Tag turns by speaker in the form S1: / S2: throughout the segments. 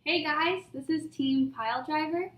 S1: Hey guys, this is Team Pile Driver.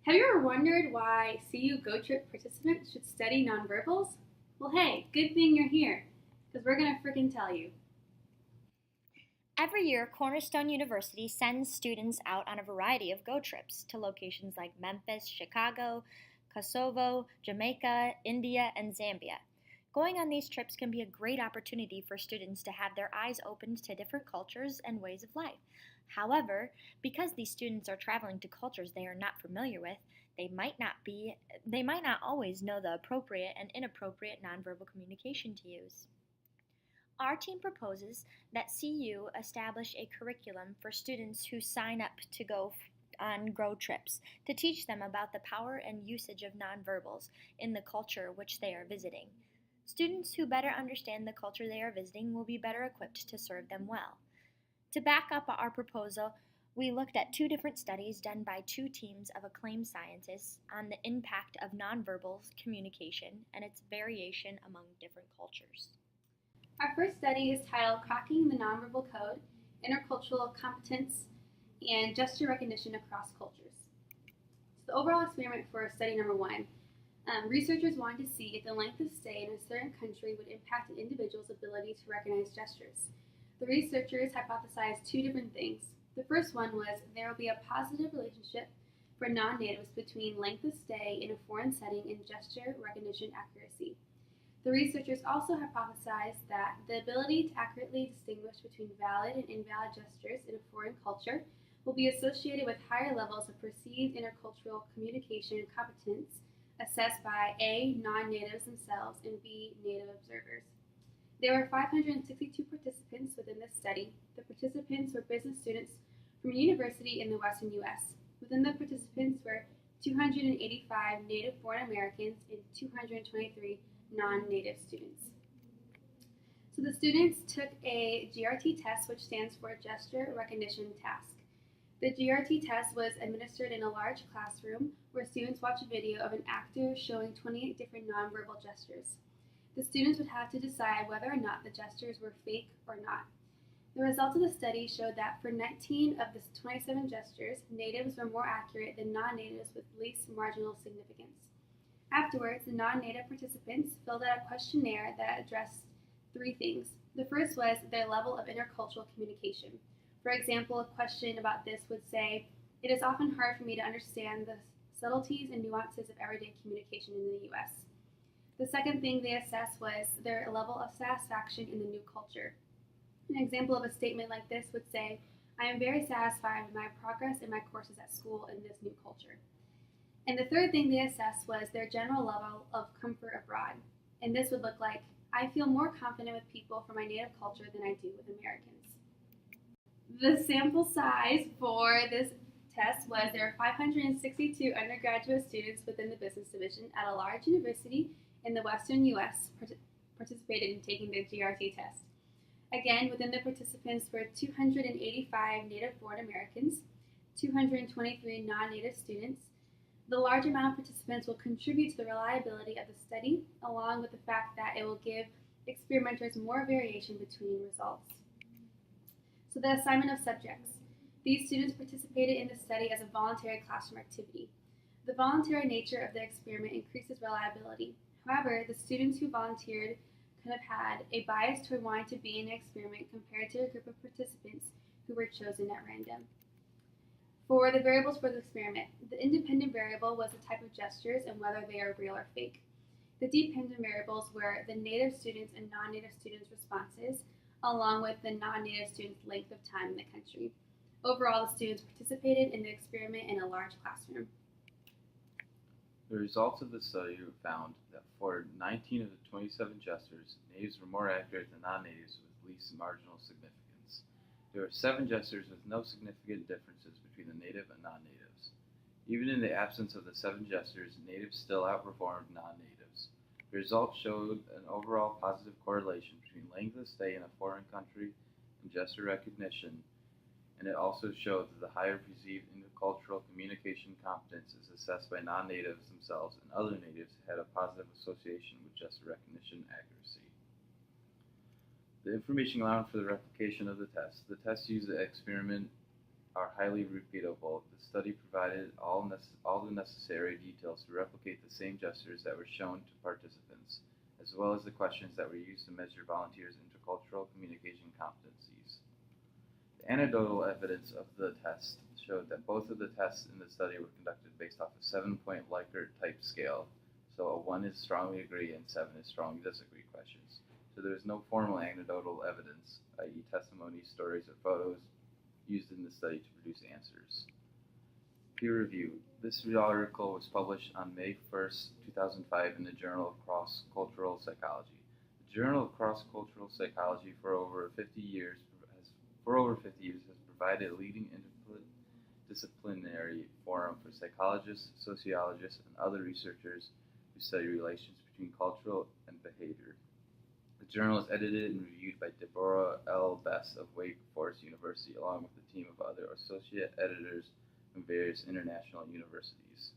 S1: Have you ever wondered why CU Go Trip participants should study nonverbals? Well, hey, good thing you're here, because we're gonna freaking tell you.
S2: Every year, Cornerstone University sends students out on a variety of Go trips to locations like Memphis, Chicago, Kosovo, Jamaica, India, and Zambia. Going on these trips can be a great opportunity for students to have their eyes opened to different cultures and ways of life. However, because these students are traveling to cultures they are not familiar with, they might not be they might not always know the appropriate and inappropriate nonverbal communication to use. Our team proposes that CU establish a curriculum for students who sign up to go on Grow trips to teach them about the power and usage of nonverbals in the culture which they are visiting. Students who better understand the culture they are visiting will be better equipped to serve them well. To back up our proposal, we looked at two different studies done by two teams of acclaimed scientists on the impact of nonverbal communication and its variation among different cultures.
S1: Our first study is titled Cracking the Nonverbal Code Intercultural Competence and Gesture Recognition Across Cultures. So, the overall experiment for study number one, researchers wanted to see if the length of stay in a certain country would impact an individual's ability to recognize gestures. The researchers hypothesized two different things. The first one was there will be a positive relationship for non natives between length of stay in a foreign setting and gesture recognition accuracy. The researchers also hypothesized that the ability to accurately distinguish between valid and invalid gestures in a foreign culture will be associated with higher levels of perceived intercultural communication competence assessed by A. Non natives themselves and B. Native observers. There were 562 participants within this study. The participants were business students from a university in the western U.S. Within the participants were 285 native born Americans and 223 non native students. So the students took a GRT test, which stands for Gesture Recognition Task. The GRT test was administered in a large classroom where students watched a video of an actor showing 28 different nonverbal gestures. The students would have to decide whether or not the gestures were fake or not. The results of the study showed that for 19 of the 27 gestures, natives were more accurate than non natives with least marginal significance. Afterwards, the non native participants filled out a questionnaire that addressed three things. The first was their level of intercultural communication. For example, a question about this would say, it is often hard for me to understand the subtleties and nuances of everyday communication in the US. The second thing they assessed was their level of satisfaction in the new culture. An example of a statement like this would say, I am very satisfied with my progress in my courses at school in this new culture. And the third thing they assessed was their general level of comfort abroad. And this would look like, I feel more confident with people from my native culture than I do with Americans. The sample size for this test was there were 562 undergraduate students within the business division at a large university in the western U.S. participated in taking the GRT test. Again, within the participants were 285 native-born Americans, 223 non-native students. The large amount of participants will contribute to the reliability of the study, along with the fact that it will give experimenters more variation between results. So the assignment of subjects. These students participated in the study as a voluntary classroom activity. The voluntary nature of the experiment increases reliability. However, the students who volunteered could have had a bias toward wanting to be in the experiment compared to a group of participants who were chosen at random. For the variables for the experiment, the independent variable was the type of gestures and whether they are real or fake. The dependent variables were the native students and non-native students' responses, along with the non-native students' length of time in the country. Overall, the students participated in the experiment in a large classroom.
S3: The results of the study found that for 19 of the 27 gestures, natives were more accurate than non-natives with least marginal significance. There were 7 gestures with no significant differences between the native and non-natives. Even in the absence of the 7 gestures, natives still outperformed non-natives. The results showed an overall positive correlation between length of stay in a foreign country and gesture recognition, and it also showed that the higher perceived intercultural communication competence is assessed by non-natives themselves and other natives had a positive association with gesture recognition accuracy. The information allowed for the replication of the test. The test used the experiment are highly repeatable. The study provided all the necessary details to replicate the same gestures that were shown to participants, as well as the questions that were used to measure volunteers' intercultural communication competencies. The anecdotal evidence of the test showed that both of the tests in the study were conducted based off a 7-point Likert type scale. So a 1 is strongly agree and 7 is strongly disagree questions. So there is no formal anecdotal evidence, i.e. testimonies, stories, or photos, used in the study to produce answers. Peer review. This article was published on May 1st, 2005 in the Journal of Cross-Cultural Psychology. The Journal of Cross-Cultural Psychology for over 50 years has provided a leading interdisciplinary forum for psychologists, sociologists, and other researchers who study relations between culture and behavior. The journal is edited and reviewed by Deborah L. Best of Wake Forest University, along with a team of other associate editors from various international universities.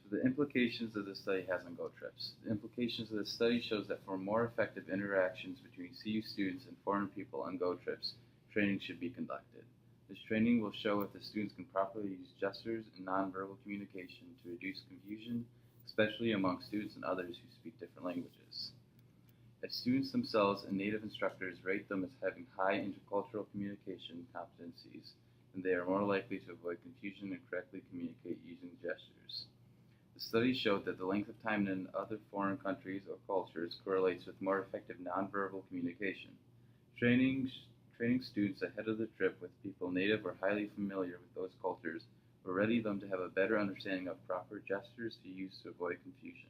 S3: So the implications of the study has on Go Trips. The implications of the study shows that for more effective interactions between CU students and foreign people on Go Trips, training should be conducted. This training will show if the students can properly use gestures and nonverbal communication to reduce confusion, especially among students and others who speak different languages. As students themselves and native instructors rate them as having high intercultural communication competencies, then they are more likely to avoid confusion and correctly communicate using gestures. The study showed that the length of time in other foreign countries or cultures correlates with more effective nonverbal communication. Training students ahead of the trip with people native or highly familiar with those cultures will ready them to have a better understanding of proper gestures to use to avoid confusion.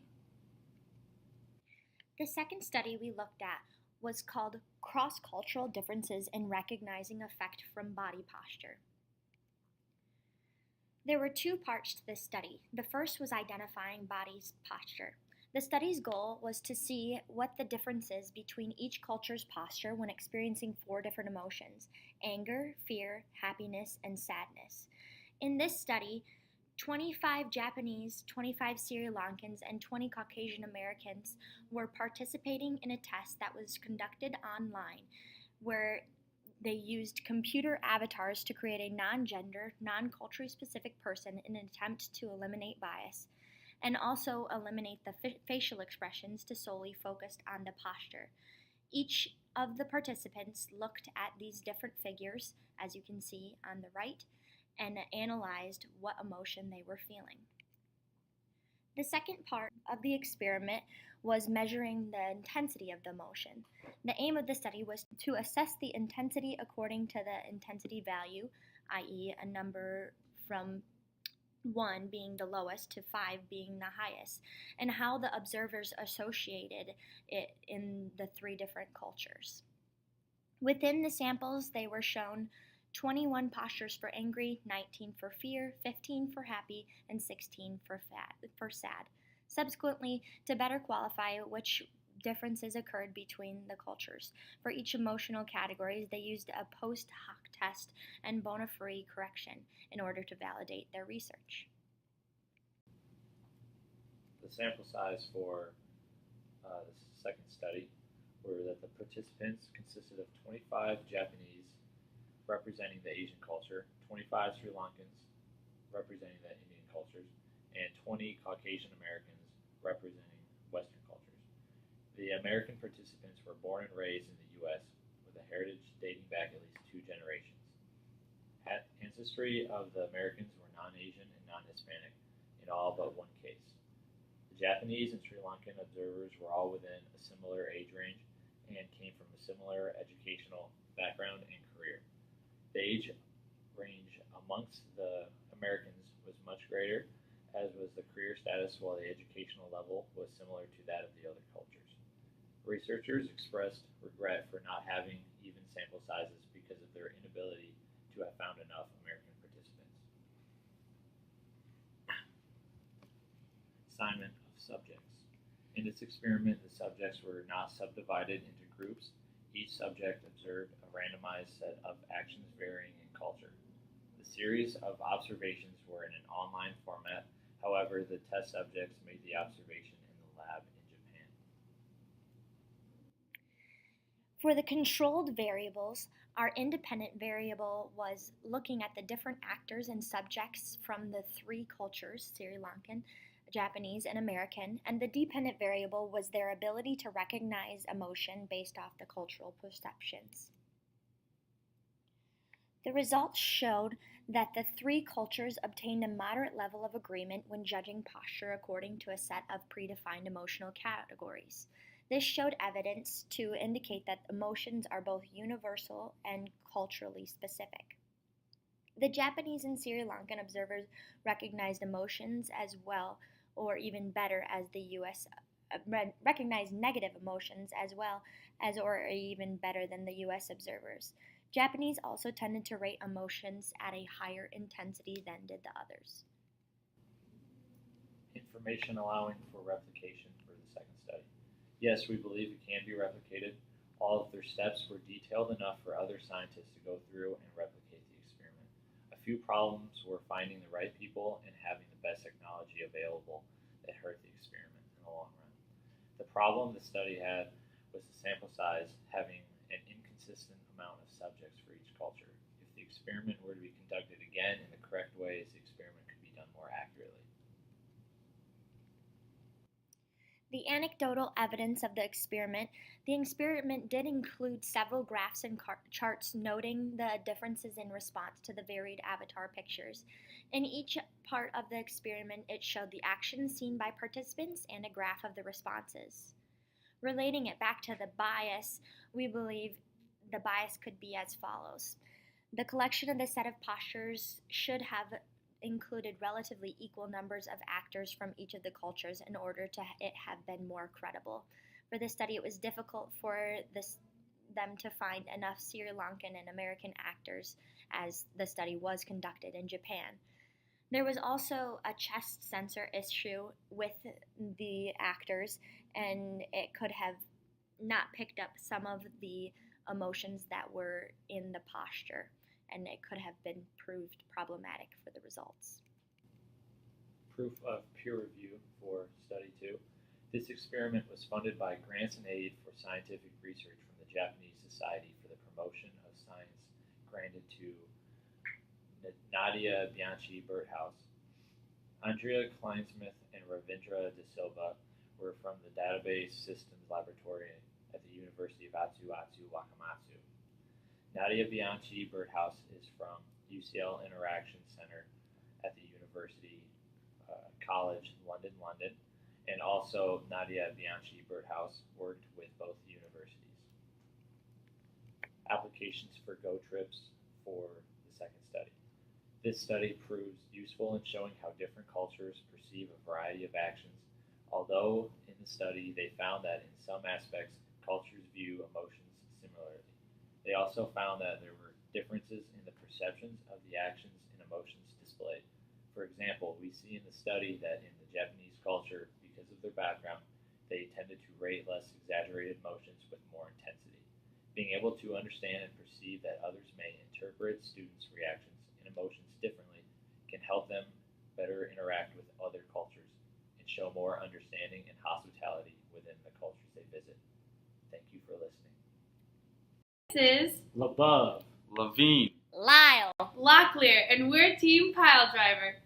S2: The second study we looked at was called Cross-Cultural Differences in Recognizing Effect from Body Posture. There were two parts to this study. The first was identifying body's posture. The study's goal was to see what the difference is between each culture's posture when experiencing 4 different emotions: anger, fear, happiness, and sadness. In this study, 25 Japanese, 25 Sri Lankans, and 20 Caucasian Americans were participating in a test that was conducted online, where they used computer avatars to create a non-gender, non-culturally specific person in an attempt to eliminate bias, and also eliminate the facial expressions to solely focus on the posture. Each of the participants looked at these different figures, as you can see on the right, and analyzed what emotion they were feeling. The second part of the experiment was measuring the intensity of the emotion. The aim of the study was to assess the intensity according to the intensity value, i.e. a number from 1 being the lowest to 5 being the highest, and how the observers associated it in the 3 different cultures. Within the samples, they were shown 21 postures for angry, 19 for fear, 15 for happy, and 16 for sad. Subsequently, to better qualify which differences occurred between the cultures, for each emotional category, they used a post hoc test and bona fide correction in order to validate their research.
S4: The sample size for the second study were that the participants consisted of 25 Japanese representing the Asian culture, 25 Sri Lankans representing the Indian cultures, and 20 Caucasian Americans representing Western cultures. The American participants were born and raised in the U.S. with a heritage dating back at least 2 generations. Ancestry of the Americans were non-Asian and non-Hispanic in all but 1 case. The Japanese and Sri Lankan observers were all within a similar age range and came from a similar educational background and career. The age range amongst the Americans was much greater, as was the career status, while the educational level was similar to that of the other cultures. Researchers expressed regret for not having even sample sizes because of their inability to have found enough American participants. Assignment of subjects. In this experiment, the subjects were not subdivided into groups. Each subject observed a randomized set of actions varying in culture. The series of observations were in an online format. However, the test subjects made the observation in the lab in Japan.
S2: For the controlled variables, our independent variable was looking at the different actors and subjects from the three cultures, Sri Lankan, Japanese, and American, and the dependent variable was their ability to recognize emotion based off the cultural perceptions. The results showed that the three cultures obtained a moderate level of agreement when judging posture according to a set of predefined emotional categories. This showed evidence to indicate that emotions are both universal and culturally specific. The Japanese and Sri Lankan observers recognized emotions as well, or even better, as the U.S. recognized negative emotions as well as, or even better than the U.S. observers. Japanese also tended to rate emotions at a higher intensity than did the others.
S4: Information allowing for replication for the second study. Yes, we believe it can be replicated. All of their steps were detailed enough for other scientists to go through and replicate the experiment. A few problems were finding the right people and having the best technology available that hurt the experiment in the long run. The problem the study had was the sample size having an inconsistent amount of subjects for each culture. If the experiment were to be conducted again in the correct ways, the experiment could be done more accurately.
S2: The anecdotal evidence of the experiment did include several graphs and charts noting the differences in response to the varied avatar pictures. In each part of the experiment, it showed the actions seen by participants and a graph of the responses. Relating it back to the bias, we believe the bias could be as follows. The collection of the set of postures should have included relatively equal numbers of actors from each of the cultures in order to it have been more credible. For this study, it was difficult for them to find enough Sri Lankan and American actors as the study was conducted in Japan. There was also a chest sensor issue with the actors, and it could have not picked up some of the emotions that were in the posture, and it could have been proved problematic for the results.
S4: Proof of peer review for study 2. This experiment was funded by grants and aid for scientific research from the Japanese Society for the Promotion of Science, granted to Nadia Bianchi Birdhouse. Andrea Kleinsmith and Ravindra De Silva were from the Database Systems Laboratory at the University of Atsu Atsu Wakamatsu. Nadia Bianchi Birdhouse is from UCL Interaction Center at the University College London, and also Nadia Bianchi Birdhouse worked with both universities. Applications for Go trips for the second study. This study proves useful in showing how different cultures perceive a variety of actions, although in the study they found that in some aspects cultures view emotions similarly. They also found that there were differences in the perceptions of the actions and emotions displayed. For example, we see in the study that in the Japanese culture, because of their background, they tended to rate less exaggerated emotions with more intensity. Being able to understand and perceive that others may interpret students' reactions and emotions differently can help them better interact with other cultures and show more understanding and hospitality within the cultures they visit. Thank you for listening.
S1: This is
S4: LaBove.
S3: Levine.
S2: Lyle.
S1: Locklear, and we're Team Pile Driver.